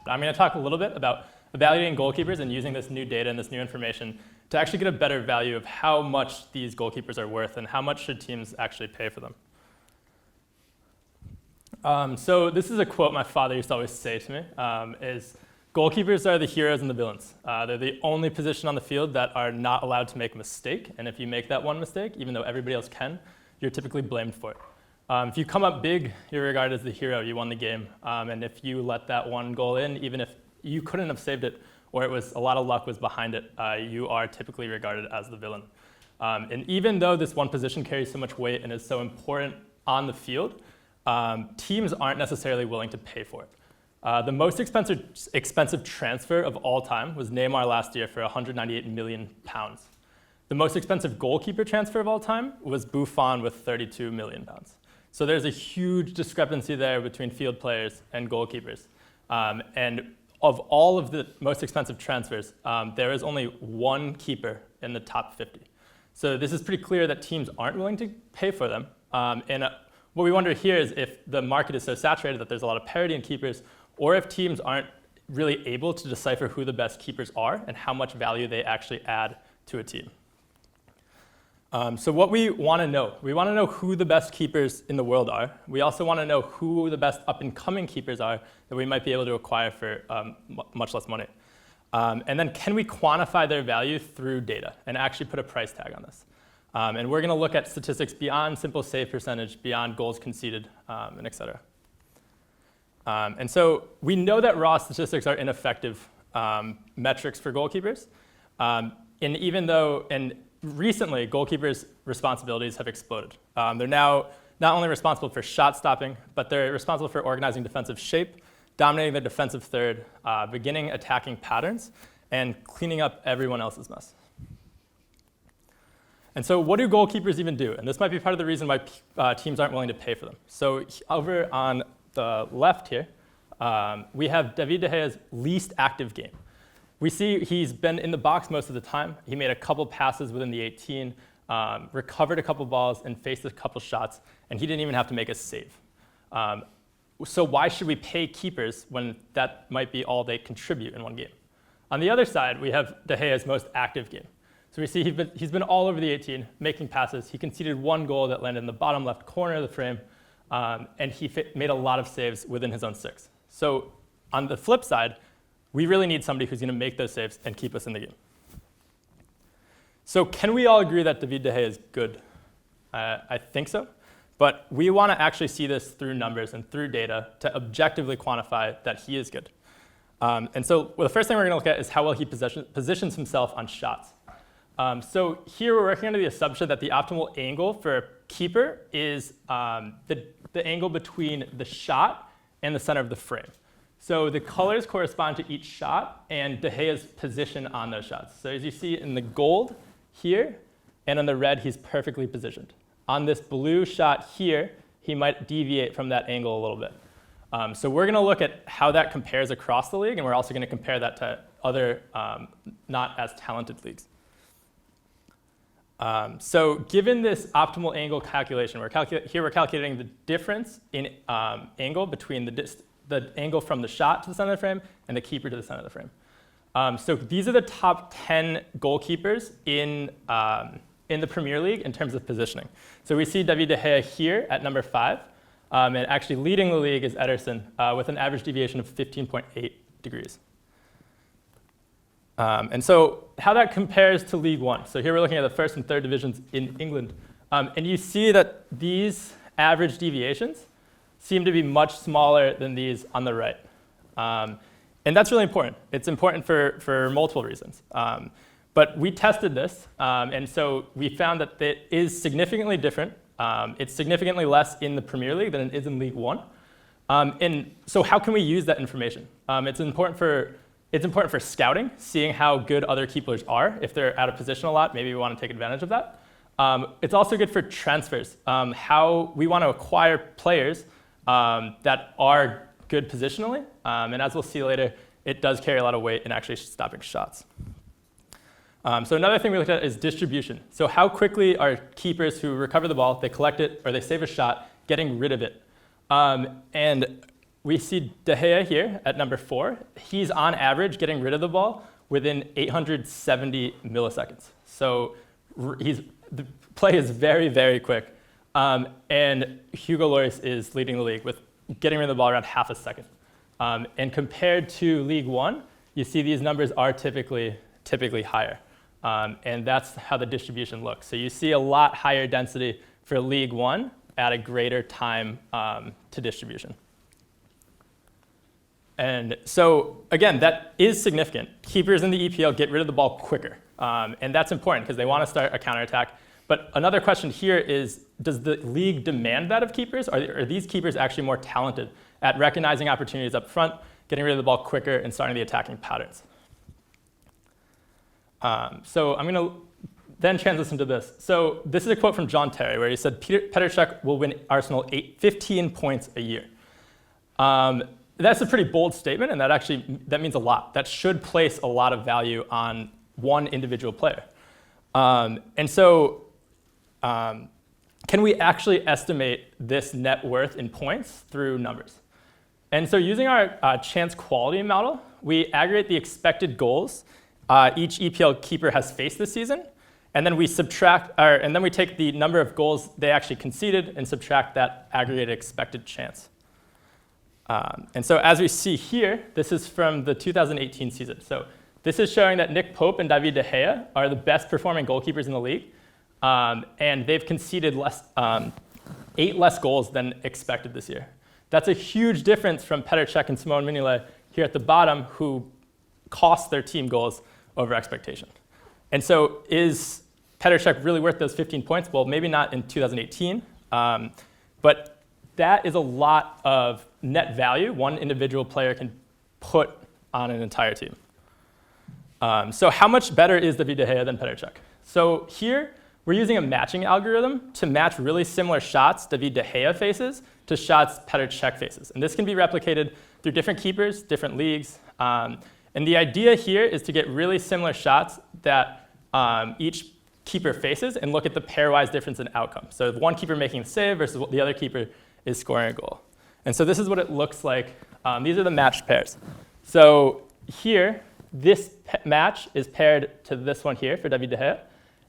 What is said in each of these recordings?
I'm going to talk a little bit about evaluating goalkeepers and using this new data and this new information to actually get a better value of how much these goalkeepers are worth and how much should teams actually pay for them. So this is a quote my father used to always say to me, is goalkeepers are the heroes and the villains. They're the only position on the field that are not allowed to make a mistake. And if you make that one mistake, even though everybody else can, you're typically blamed for it. If you come up big, you're regarded as the hero. You won the game. And if you let that one goal in, even if you couldn't have saved it or it was a lot of luck was behind it, you are typically regarded as the villain. And even though this one position carries so much weight and is so important on the field, teams aren't necessarily willing to pay for it. The most expensive transfer of all time was Neymar last year for £198 million. The most expensive goalkeeper transfer of all time was Buffon with £32 million. So there's a huge discrepancy there between field players and goalkeepers. And of all of the most expensive transfers, there is only one keeper in the top 50. So this is pretty clear that teams aren't willing to pay for them. What we wonder here is if the market is so saturated that there's a lot of parity in keepers, or if teams aren't really able to decipher who the best keepers are and how much value they actually add to a team. So what we want to know who the best keepers in the world are. We also want to know who the best up-and-coming keepers are that we might be able to acquire for much less money. And then can we quantify their value through data and actually put a price tag on this? And we're going to look at statistics beyond simple save percentage, beyond goals conceded, and et cetera. And so we know that raw statistics are ineffective metrics for goalkeepers. And recently, goalkeepers' responsibilities have exploded. They're now not only responsible for shot stopping, but they're responsible for organizing defensive shape, dominating the defensive third, beginning attacking patterns, and cleaning up everyone else's mess. And so what do goalkeepers even do? And this might be part of the reason why teams aren't willing to pay for them. So over on the left here, we have David De Gea's least active game. We see he's been in the box most of the time. He made a couple passes within the 18, recovered a couple balls, and faced a couple shots, and he didn't even have to make a save. So why should we pay keepers when that might be all they contribute in one game? On the other side, we have De Gea's most active game. So we see he's been all over the 18, making passes. He conceded one goal that landed in the bottom left corner of the frame, and he made a lot of saves within his own 6. So on the flip side, we really need somebody who's going to make those saves and keep us in the game. So can we all agree that David De Gea is good? I think so. But we want to actually see this through numbers and through data to objectively quantify that he is good. And so the first thing we're going to look at is how well he positions himself on shots. So here we're working under the assumption that the optimal angle for a keeper is the angle between the shot and the center of the frame. So the colors correspond to each shot and De Gea's position on those shots. So as you see in the gold here and on the red, he's perfectly positioned. On this blue shot here, he might deviate from that angle a little bit. So we're going to look at how that compares across the league, and we're also going to compare that to other not as talented leagues. So given this optimal angle calculation, we're calculating the difference in angle between the angle from the shot to the center of the frame and the keeper to the center of the frame. So these are the top 10 goalkeepers in the Premier League in terms of positioning. So we see David De Gea here at number 5. And actually leading the league is Ederson with an average deviation of 15.8 degrees. And so how that compares to League One. So here we're looking at the first and third divisions in England. And you see that these average deviations seem to be much smaller than these on the right. And that's really important. It's important for multiple reasons. But we tested this, and so we found that it is significantly different. It's significantly less in the Premier League than it is in League One. And so how can we use that information? It's important for scouting, seeing how good other keepers are. If they're out of position a lot, maybe we want to take advantage of that. It's also good for transfers, how we want to acquire players that are good positionally. And as we'll see later, it does carry a lot of weight in actually stopping shots. So another thing we looked at is distribution. So how quickly are keepers who recover the ball, they collect it, or they save a shot, getting rid of it? And we see De Gea here at number 4. He's on average getting rid of the ball within 870 milliseconds. So the play is very, very quick. And Hugo Lloris is leading the league with getting rid of the ball around half a second. And compared to League One, you see these numbers are typically higher. And that's how the distribution looks. So you see a lot higher density for League One at a greater time to distribution. And so, again, that is significant. Keepers in the EPL get rid of the ball quicker. And that's important because they want to start a counterattack. But another question here is, does the league demand that of keepers? Are these keepers actually more talented at recognizing opportunities up front, getting rid of the ball quicker, and starting the attacking patterns? So I'm going to then transition to this. So this is a quote from John Terry, where he said, Petr Cech will win Arsenal 15 points a year. That's a pretty bold statement, and that means a lot. That should place a lot of value on one individual player. And so can we actually estimate this net worth in points through numbers? And so using our chance quality model, we aggregate the expected goals each EPL keeper has faced this season, and then we take the number of goals they actually conceded and subtract that aggregated expected chance. And so as we see here, this is from the 2018 season. So this is showing that Nick Pope and David De Gea are the best performing goalkeepers in the league. And they've conceded 8 less goals than expected this year. That's a huge difference from Petr Cech and Simone Mignolet here at the bottom, who cost their team goals over expectation. And so is Petr Cech really worth those 15 points? Well, maybe not in 2018, but that is a lot of net value one individual player can put on an entire team. So how much better is David De Gea than Petr Cech? So here, we're using a matching algorithm to match really similar shots David De Gea faces to shots Petr Cech faces. And this can be replicated through different keepers, different leagues. And the idea here is to get really similar shots that each keeper faces and look at the pairwise difference in outcome. So one keeper making a save versus the other keeper is scoring a goal. And so this is what it looks like. These are the matched pairs. So here, this match is paired to this one here for David De Gea.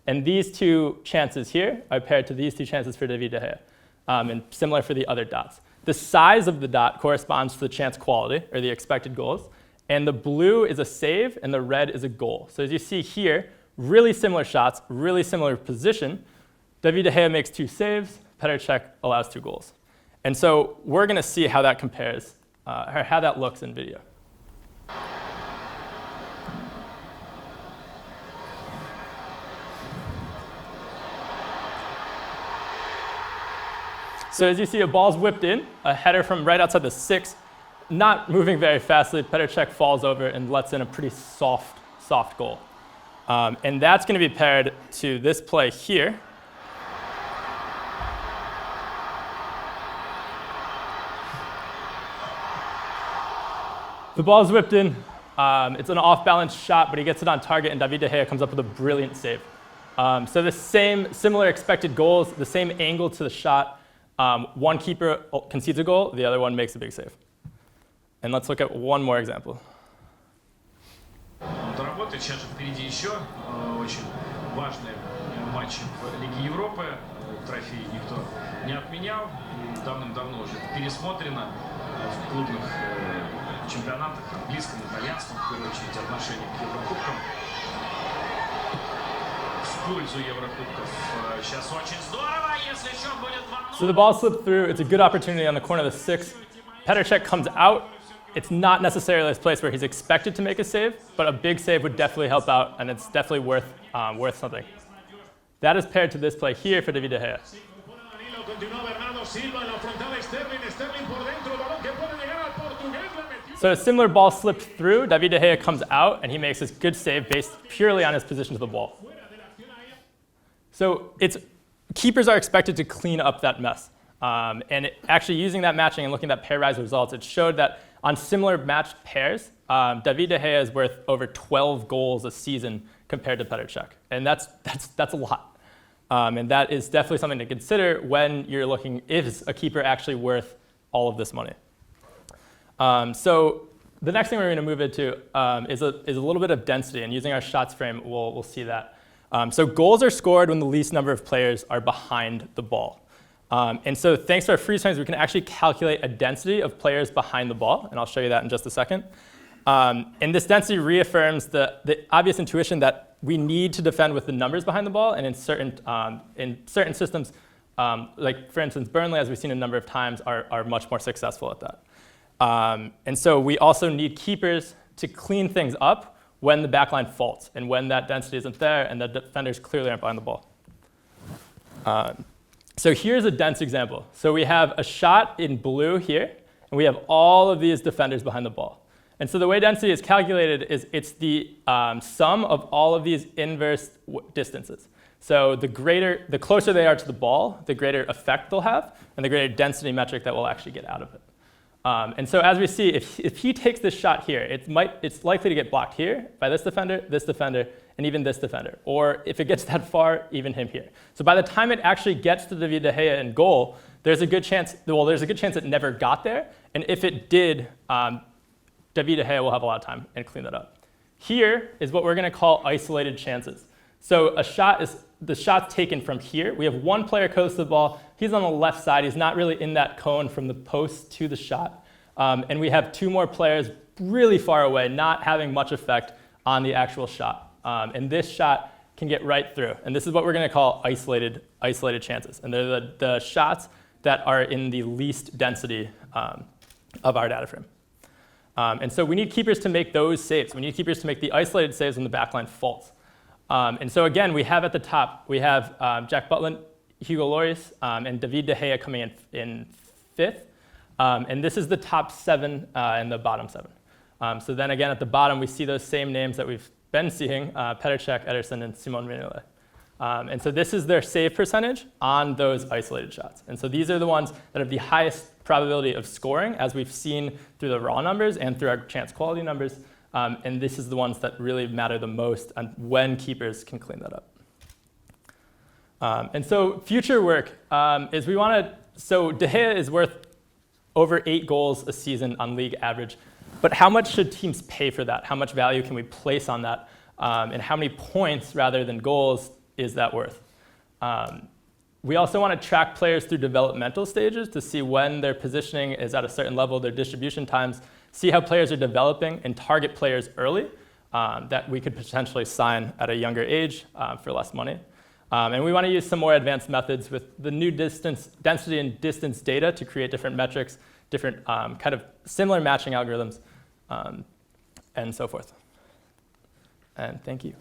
And these two chances here are paired to these two chances for David De Gea. And similar for the other dots. The size of the dot corresponds to the chance quality, or the expected goals. And the blue is a save, and the red is a goal. So as you see here, really similar shots, really similar position. David De Gea makes 2 saves. Petr Cech allows 2 goals. And so we're going to see how that compares, or how that looks in video. So as you see, a ball's whipped in, a header from right outside the 6, not moving very fastly. Petr Cech falls over and lets in a pretty soft goal. And that's going to be paired to this play here. The ball's whipped in. It's an off-balance shot, but he gets it on target, and David De Gea comes up with a brilliant save. So the similar expected goals, the same angle to the shot. One keeper concedes a goal, the other one makes a big save. And let's look at one more example. Доработать. Сейчас же впереди еще очень важные матчи в Лиге Европы. Трофей никто не отменял. Давным-давно уже пересмотрено в клубных чемпионатах, английском, итальянском, в первую очередь, отношение к Еврокубкам. В пользу Еврокубков. Сейчас очень здорово, если счет будет 2-0. So the ball slipped through. It's a good opportunity on the corner of the 6. Petr Cech comes out. It's not necessarily a place where he's expected to make a save, but a big save would definitely help out, and it's definitely worth something. That is paired to this play here for David De Gea. So a similar ball slipped through. David De Gea comes out, and he makes this good save based purely on his position to the ball. So keepers are expected to clean up that mess. And actually using that matching and looking at pairwise results, it showed that on similar matched pairs, David De Gea is worth over 12 goals a season compared to Petr Cech. And that's a lot. And that is definitely something to consider when you're looking, is a keeper actually worth all of this money? So the next thing we're going to move into is a little bit of density, and using our shots frame, we'll see that. So goals are scored when the least number of players are behind the ball. And so thanks to our freeze frames, we can actually calculate a density of players behind the ball, and I'll show you that in just a second. And this density reaffirms the obvious intuition that we need to defend with the numbers behind the ball, and in certain systems, like for instance Burnley, as we've seen a number of times, are much more successful at that. And so we also need keepers to clean things up when the backline faults and when that density isn't there and the defenders clearly aren't behind the ball. So here's a dense example. So we have a shot in blue here, and we have all of these defenders behind the ball. And so the way density is calculated is it's the sum of all of these inverse distances. So the closer they are to the ball, the greater effect they'll have, and the greater density metric that we'll actually get out of it. And so as we see, if he takes this shot here, it's likely to get blocked here by this defender, and even this defender. Or if it gets that far, even him here. So by the time it actually gets to David De Gea in goal, there's a good chance it never got there. And if it did, David De Gea will have a lot of time and clean that up. Here is what we're going to call isolated chances. So the shot's taken from here. We have one player close to the ball. He's on the left side. He's not really in that cone from the post to the shot. And we have two more players really far away, not having much effect on the actual shot. And this shot can get right through. And this is what we're going to call isolated chances. And they're the shots that are in the least density of our data frame. And so we need keepers to make those saves. We need keepers to make the isolated saves when the backline faults. And so again, we have at the top, we have Jack Butland, Hugo Lloris, and David De Gea coming in fifth. And this is the top 7 and the bottom 7. So then again, at the bottom, we see those same names that we've been seeing, Petr Cech, Ederson, and Simon Mignolet. And so this is their save percentage on those isolated shots. And so these are the ones that have the highest probability of scoring, as we've seen through the raw numbers and through our chance quality numbers. And this is the ones that really matter the most on when keepers can clean that up. And so future work is so De Gea is worth over 8 goals a season on league average. But how much should teams pay for that? How much value can we place on that? And how many points rather than goals is that worth? We also want to track players through developmental stages to see when their positioning is at a certain level, their distribution times, see how players are developing, and target players early that we could potentially sign at a younger age for less money. And we want to use some more advanced methods with the new density and distance data to create different metrics, different kind of similar matching algorithms, and so forth. And thank you.